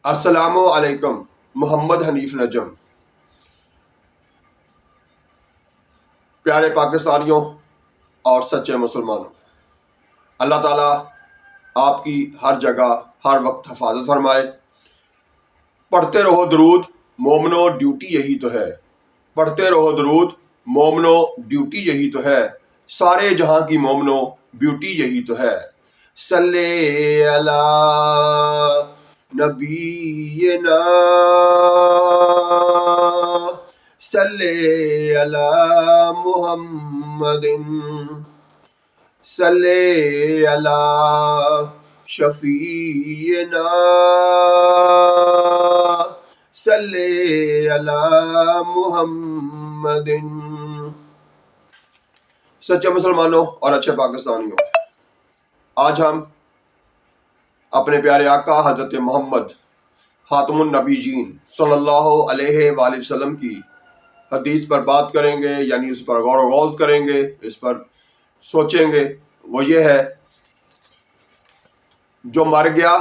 السلام علیکم محمد حنیف نجم۔ پیارے پاکستانیوں اور سچے مسلمانوں، اللہ تعالیٰ آپ کی ہر جگہ ہر وقت حفاظت فرمائے۔ پڑھتے رہو درود مومنو، ڈیوٹی یہی تو ہے۔ پڑھتے رہو درود مومنو، ڈیوٹی یہی تو ہے۔ سارے جہاں کی مومنو، بیوٹی یہی تو ہے۔ صلی اللہ نبینا، صلی علی محمد، صلی علی شفیعنا، صلی علی محمد۔ سچے مسلمانوں اور اچھے پاکستانیوں، آج ہم اپنے پیارے آقا حضرت محمد خاتم النبیین صلی اللہ علیہ وآلہ وسلم کی حدیث پر بات کریں گے، یعنی اس پر غور و غوض کریں گے، اس پر سوچیں گے۔ وہ یہ ہے، جو مر گیا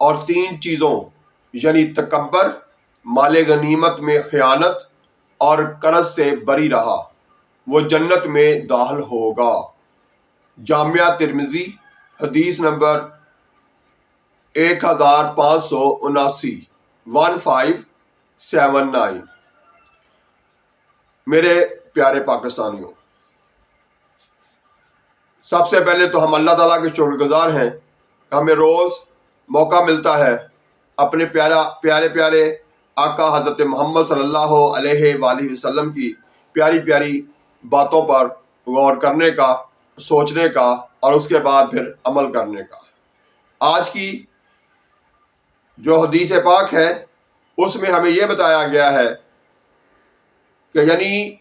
اور تین چیزوں یعنی تکبر، مال غنیمت میں خیانت اور قرض سے بری رہا، وہ جنت میں داخل ہوگا۔ جامعہ ترمذی حدیث نمبر 1579، 1579۔ میرے پیارے پاکستانیوں، سب سے پہلے تو ہم اللہ تعالیٰ کے شکر گزار ہیں کہ ہمیں روز موقع ملتا ہے اپنے پیارے آقا حضرت محمد صلی اللہ علیہ وآلہ وسلم کی پیاری پیاری باتوں پر غور کرنے کا، سوچنے کا اور اس کے بعد پھر عمل کرنے کا۔ آج کی جو حدیث پاک ہے اس میں ہمیں یہ بتایا گیا ہے کہ یعنی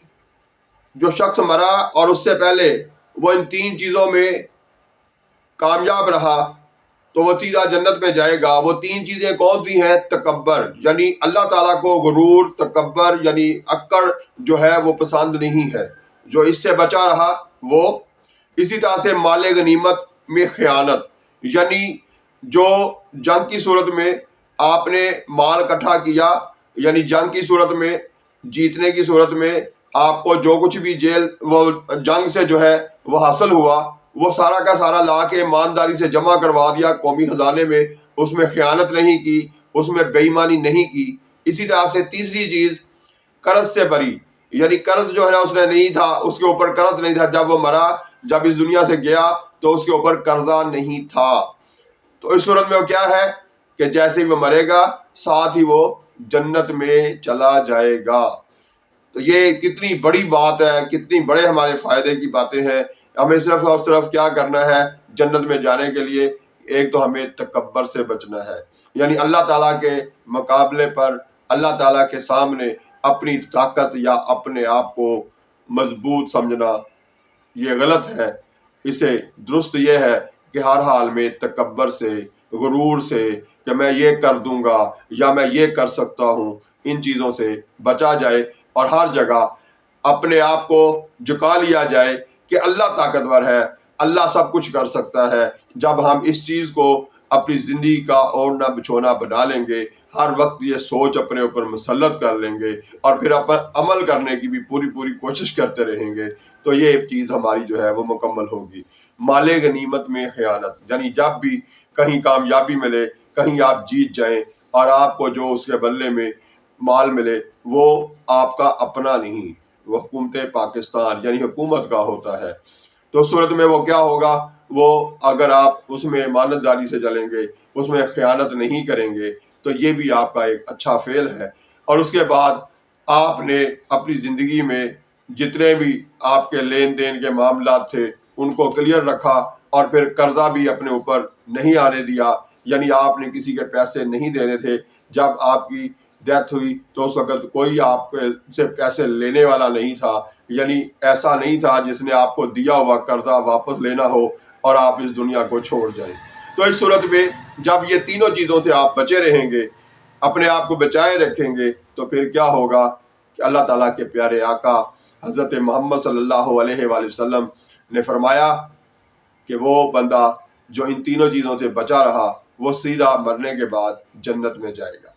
جو شخص مرا اور اس سے پہلے وہ ان تین چیزوں میں کامیاب رہا تو وہ سیدھا جنت میں جائے گا۔ وہ تین چیزیں کون سی ہیں؟ تکبر، یعنی اللہ تعالیٰ کو غرور، تکبر یعنی اکڑ جو ہے وہ پسند نہیں ہے، جو اس سے بچا رہا وہ۔ اسی طرح سے مال غنیمت میں خیانت، یعنی جو جنگ کی صورت میں آپ نے مال اکٹھا کیا، یعنی جنگ کی صورت میں، جیتنے کی صورت میں آپ کو جو کچھ بھی وہ جنگ سے جو ہے وہ حاصل ہوا، وہ سارا کا سارا لا کے ایمانداری سے جمع کروا دیا قومی خزانے میں۔ اس میں خیانت نہیں کی، اس میں بے ایمانی نہیں کی۔ اسی طرح سے تیسری چیز قرض سے بری، یعنی قرض جو ہے نا اس نے نہیں تھا، اس کے اوپر قرض نہیں تھا۔ جب وہ مرا، جب اس دنیا سے گیا تو اس کے اوپر قرضہ نہیں تھا۔ تو اس صورت میں وہ کیا ہے کہ جیسے ہی وہ مرے گا ساتھ ہی وہ جنت میں چلا جائے گا۔ تو یہ کتنی بڑی بات ہے، کتنی بڑے ہمارے فائدے کی باتیں ہیں۔ ہمیں صرف اور صرف کیا کرنا ہے جنت میں جانے کے لیے؟ ایک تو ہمیں تکبر سے بچنا ہے، یعنی اللہ تعالیٰ کے مقابلے پر، اللہ تعالیٰ کے سامنے اپنی طاقت یا اپنے آپ کو مضبوط سمجھنا یہ غلط ہے۔ اسے درست یہ ہے کہ ہر حال میں تکبر سے، غرور سے کہ میں یہ کر دوں گا یا میں یہ کر سکتا ہوں، ان چیزوں سے بچا جائے اور ہر جگہ اپنے آپ کو جھکا لیا جائے کہ اللہ طاقتور ہے، اللہ سب کچھ کر سکتا ہے۔ جب ہم اس چیز کو اپنی زندگی کا اوڑھنا بچھونا بنا لیں گے، ہر وقت یہ سوچ اپنے اوپر مسلط کر لیں گے اور پھر عمل کرنے کی بھی پوری کوشش کرتے رہیں گے، تو یہ چیز ہماری جو ہے وہ مکمل ہوگی۔ مال غنیمت میں خیانت، یعنی جب بھی کہیں کامیابی ملے، کہیں آپ جیت جائیں اور آپ کو جو اس کے بدلے میں مال ملے وہ آپ کا اپنا نہیں، وہ حکومت پاکستان یعنی حکومت کا ہوتا ہے۔ تو اس صورت میں وہ کیا ہوگا؟ وہ اگر آپ اس میں امانت داری سے چلیں گے، اس میں خیانت نہیں کریں گے تو یہ بھی آپ کا ایک اچھا فعل ہے۔ اور اس کے بعد آپ نے اپنی زندگی میں جتنے بھی آپ کے لین دین کے معاملات تھے ان کو کلیئر رکھا اور پھر قرضہ بھی اپنے اوپر نہیں آنے دیا، یعنی آپ نے کسی کے پیسے نہیں دینے تھے۔ جب آپ کی ڈیتھ ہوئی تو اس وقت کوئی آپ سے پیسے لینے والا نہیں تھا، یعنی ایسا نہیں تھا جس نے آپ کو دیا ہوا قرضہ واپس لینا ہو اور آپ اس دنیا کو چھوڑ جائیں۔ تو اس صورت میں جب یہ تینوں چیزوں سے آپ بچے رہیں گے، اپنے آپ کو بچائے رکھیں گے، تو پھر کیا ہوگا کہ اللہ تعالیٰ کے پیارے آقا حضرت محمد صلی اللہ علیہ وآلہ وسلم نے فرمایا کہ وہ بندہ جو ان تینوں چیزوں سے بچا رہا وہ سیدھا مرنے کے بعد جنت میں جائے گا۔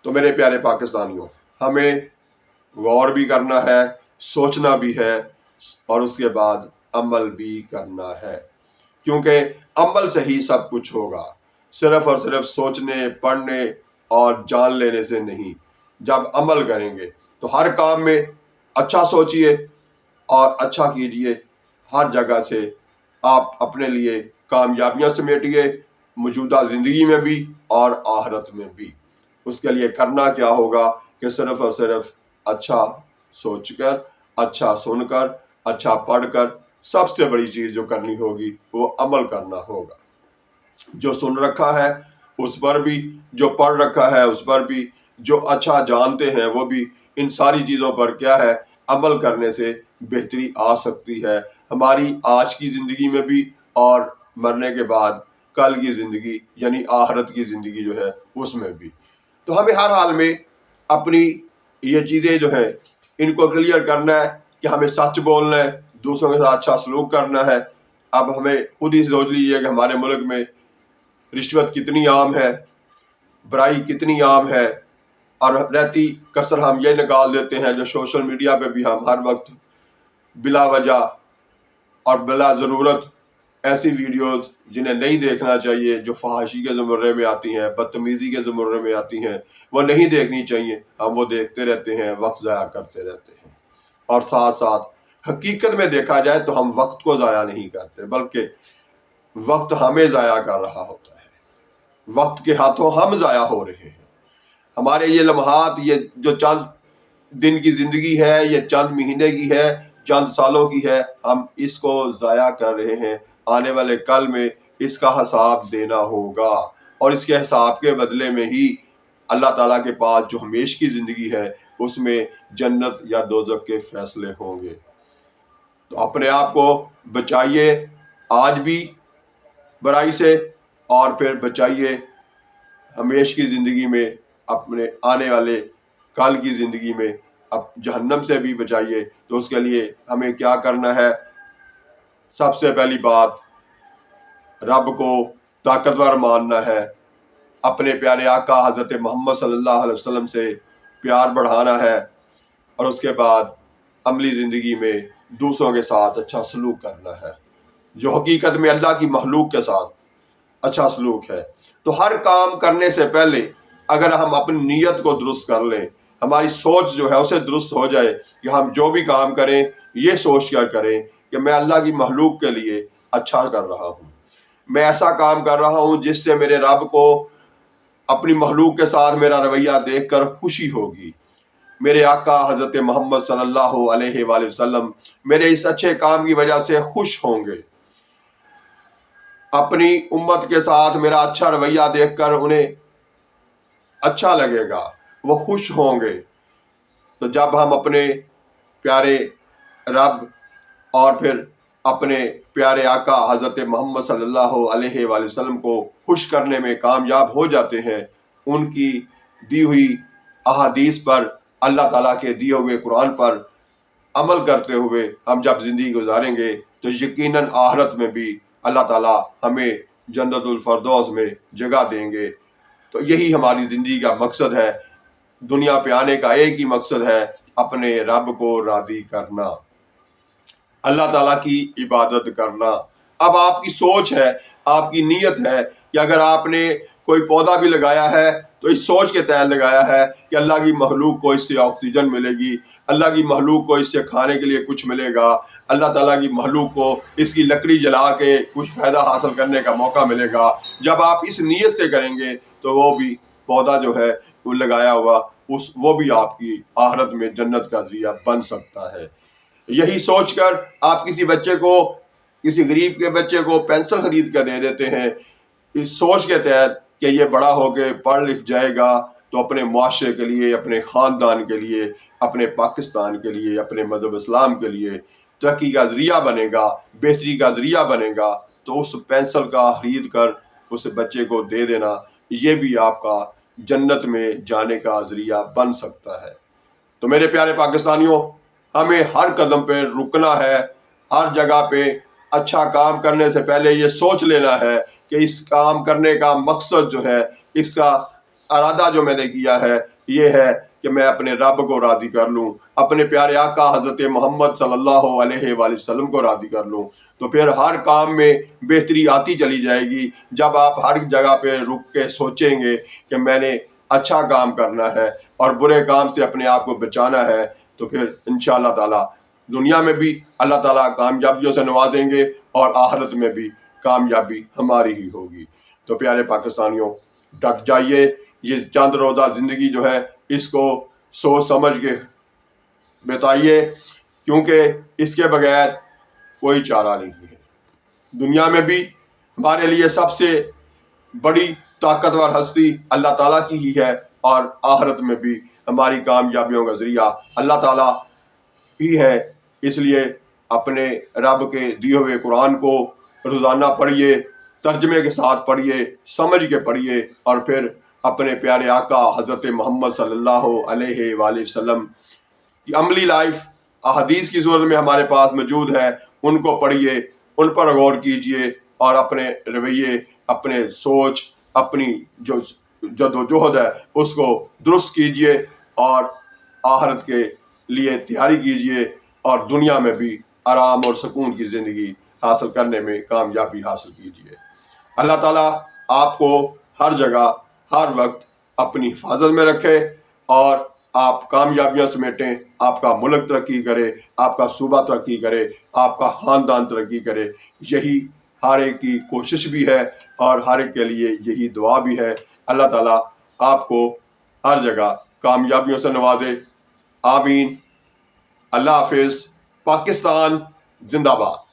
تو میرے پیارے پاکستانیوں، ہمیں غور بھی کرنا ہے، سوچنا بھی ہے، اور اس کے بعد عمل بھی کرنا ہے، کیونکہ عمل سے ہی سب کچھ ہوگا، صرف اور صرف سوچنے، پڑھنے اور جان لینے سے نہیں۔ جب عمل کریں گے تو ہر کام میں اچھا سوچئے اور اچھا کیجئے، ہر جگہ سے آپ اپنے لیے کامیابیاں سمیٹیے، موجودہ زندگی میں بھی اور آخرت میں بھی۔ اس کے لیے کرنا کیا ہوگا کہ صرف اور صرف اچھا سوچ کر، اچھا سن کر، اچھا پڑھ کر، سب سے بڑی چیز جو کرنی ہوگی وہ عمل کرنا ہوگا۔ جو سن رکھا ہے اس پر بھی، جو پڑھ رکھا ہے اس پر بھی، جو اچھا جانتے ہیں وہ بھی، ان ساری چیزوں پر کیا ہے، عمل کرنے سے بہتری آ سکتی ہے ہماری آج کی زندگی میں بھی، اور مرنے کے بعد کل کی زندگی یعنی آخرت کی زندگی جو ہے اس میں بھی۔ تو ہمیں ہر حال میں اپنی یہ چیزیں جو ہیں ان کو کلیئر کرنا ہے کہ ہمیں سچ بولنا ہے، دوسروں کے ساتھ اچھا سلوک کرنا ہے۔ اب ہمیں خود ہی سوچ لیجئے کہ ہمارے ملک میں رشوت کتنی عام ہے، برائی کتنی عام ہے، اور رہتی کثر ہم یہ نکال دیتے ہیں جو سوشل میڈیا پہ بھی ہم ہر وقت بلا وجہ اور بلا ضرورت ایسی ویڈیوز جنہیں نہیں دیکھنا چاہیے، جو فحاشی کے زمرے میں آتی ہیں، بدتمیزی کے زمرے میں آتی ہیں، وہ نہیں دیکھنی چاہیے، ہم وہ دیکھتے رہتے ہیں، وقت ضائع کرتے رہتے ہیں۔ اور ساتھ ساتھ حقیقت میں دیکھا جائے تو ہم وقت کو ضائع نہیں کرتے، بلکہ وقت ہمیں ضائع کر رہا ہوتا ہے، وقت کے ہاتھوں ہم ضائع ہو رہے ہیں۔ ہمارے یہ لمحات، یہ جو چند دن کی زندگی ہے، یہ چند مہینے کی ہے، چند سالوں کی ہے، ہم اس کو ضائع کر رہے ہیں۔ آنے والے کل میں اس کا حساب دینا ہوگا، اور اس کے حساب کے بدلے میں ہی اللہ تعالیٰ کے پاس جو ہمیشہ کی زندگی ہے اس میں جنت یا دوزخ کے فیصلے ہوں گے۔ تو اپنے آپ کو بچائیے آج بھی برائی سے، اور پھر بچائیے ہمیشہ کی زندگی میں، اپنے آنے والے کل کی زندگی میں، اب جہنم سے بھی بچائیے۔ تو اس کے لیے ہمیں کیا کرنا ہے؟ سب سے پہلی بات، رب کو طاقتور ماننا ہے، اپنے پیارے آقا حضرت محمد صلی اللہ علیہ وسلم سے پیار بڑھانا ہے، اور اس کے بعد عملی زندگی میں دوسروں کے ساتھ اچھا سلوک کرنا ہے، جو حقیقت میں اللہ کی مخلوق کے ساتھ اچھا سلوک ہے۔ تو ہر کام کرنے سے پہلے اگر ہم اپنی نیت کو درست کر لیں، ہماری سوچ جو ہے اسے درست ہو جائے کہ ہم جو بھی کام کریں یہ سوچ کر کریں کہ میں اللہ کی مخلوق کے لیے اچھا کر رہا ہوں، میں ایسا کام کر رہا ہوں جس سے میرے رب کو اپنی مخلوق کے ساتھ میرا رویہ دیکھ کر خوشی ہوگی، میرے آقا حضرت محمد صلی اللہ علیہ وآلہ وسلم میرے اس اچھے کام کی وجہ سے خوش ہوں گے، اپنی امت کے ساتھ میرا اچھا رویہ دیکھ کر انہیں اچھا لگے گا، وہ خوش ہوں گے۔ تو جب ہم اپنے پیارے رب اور پھر اپنے پیارے آقا حضرت محمد صلی اللہ علیہ وآلہ وسلم کو خوش کرنے میں کامیاب ہو جاتے ہیں، ان کی دی ہوئی احادیث پر، اللہ تعالیٰ کے دیے ہوئے قرآن پر عمل کرتے ہوئے ہم جب زندگی گزاریں گے تو یقیناً آخرت میں بھی اللہ تعالیٰ ہمیں جنت الفردوس میں جگہ دیں گے۔ تو یہی ہماری زندگی کا مقصد ہے، دنیا پہ آنے کا ایک ہی مقصد ہے، اپنے رب کو راضی کرنا، اللہ تعالیٰ کی عبادت کرنا۔ اب آپ کی سوچ ہے، آپ کی نیت ہے کہ اگر آپ نے کوئی پودا بھی لگایا ہے تو اس سوچ کے تحت لگایا ہے کہ اللہ کی مخلوق کو اس سے آکسیجن ملے گی، اللہ کی مخلوق کو اس سے کھانے کے لیے کچھ ملے گا، اللہ تعالیٰ کی مخلوق کو اس کی لکڑی جلا کے کچھ فائدہ حاصل کرنے کا موقع ملے گا۔ جب آپ اس نیت سے کریں گے تو وہ بھی پودا جو ہے وہ لگایا ہوا وہ بھی آپ کی آخرت میں جنت کا ذریعہ بن سکتا ہے۔ یہی سوچ کر آپ کسی بچے کو، کسی غریب کے بچے کو پینسل خرید کر دے دیتے ہیں، اس سوچ کے تحت کہ یہ بڑا ہو کے پڑھ لکھ جائے گا تو اپنے معاشرے کے لیے، اپنے خاندان کے لیے، اپنے پاکستان کے لیے، اپنے مذہب اسلام کے لیے ترقی کا ذریعہ بنے گا، بہتری کا ذریعہ بنے گا، تو اس پینسل کا خرید کر اس بچے کو دے دینا، یہ بھی آپ کا جنت میں جانے کا ذریعہ بن سکتا ہے۔ تو میرے پیارے پاکستانیوں، ہمیں ہر قدم پہ رکنا ہے، ہر جگہ پہ اچھا کام کرنے سے پہلے یہ سوچ لینا ہے کہ اس کام کرنے کا مقصد جو ہے، اس کا ارادہ جو میں نے کیا ہے، یہ ہے کہ میں اپنے رب کو راضی کر لوں، اپنے پیارے آقا حضرت محمد صلی اللہ علیہ وآلہ وسلم کو راضی کر لوں۔ تو پھر ہر کام میں بہتری آتی چلی جائے گی جب آپ ہر جگہ پہ رک کے سوچیں گے کہ میں نے اچھا کام کرنا ہے اور برے کام سے اپنے آپ کو بچانا ہے، تو پھر انشاءاللہ تعالی دنیا میں بھی اللہ تعالیٰ کامیابیوں سے نوازیں گے اور آخرت میں بھی کامیابی ہماری ہی ہوگی۔ تو پیارے پاکستانیوں، ڈٹ جائیے، یہ چند روزہ زندگی جو ہے اس کو سوچ سمجھ کے بتائیے، کیونکہ اس کے بغیر کوئی چارہ نہیں ہے۔ دنیا میں بھی ہمارے لیے سب سے بڑی طاقتور ہستی اللہ تعالیٰ کی ہی ہے، اور آخرت میں بھی ہماری کامیابیوں کا ذریعہ اللہ تعالیٰ ہی ہے۔ اس لیے اپنے رب کے دیے ہوئے قرآن کو روزانہ پڑھیے، ترجمے کے ساتھ پڑھیے، سمجھ کے پڑھیے، اور پھر اپنے پیارے آقا حضرت محمد صلی اللہ علیہ وآلہ وسلم کی عملی لائف احادیث کی صورت میں ہمارے پاس موجود ہے، ان کو پڑھیے، ان پر غور کیجیے، اور اپنے رویے، اپنے سوچ، اپنی جو جد و جہد ہے اس کو درست کیجیے، اور آخرت کے لیے تیاری کیجیے، اور دنیا میں بھی آرام اور سکون کی زندگی حاصل کرنے میں کامیابی حاصل کیجیے۔ اللہ تعالیٰ آپ کو ہر جگہ ہر وقت اپنی حفاظت میں رکھے، اور آپ کامیابیاں سمیٹیں، آپ کا ملک ترقی کرے، آپ کا صوبہ ترقی کرے، آپ کا خاندان ترقی کرے۔ یہی ہر ایک کی کوشش بھی ہے، اور ہر ایک کے لیے یہی دعا بھی ہے۔ اللہ تعالیٰ آپ کو ہر جگہ کامیابیوں سے نوازے، آمین۔ اللہ حافظ۔ پاکستان زندہ باد۔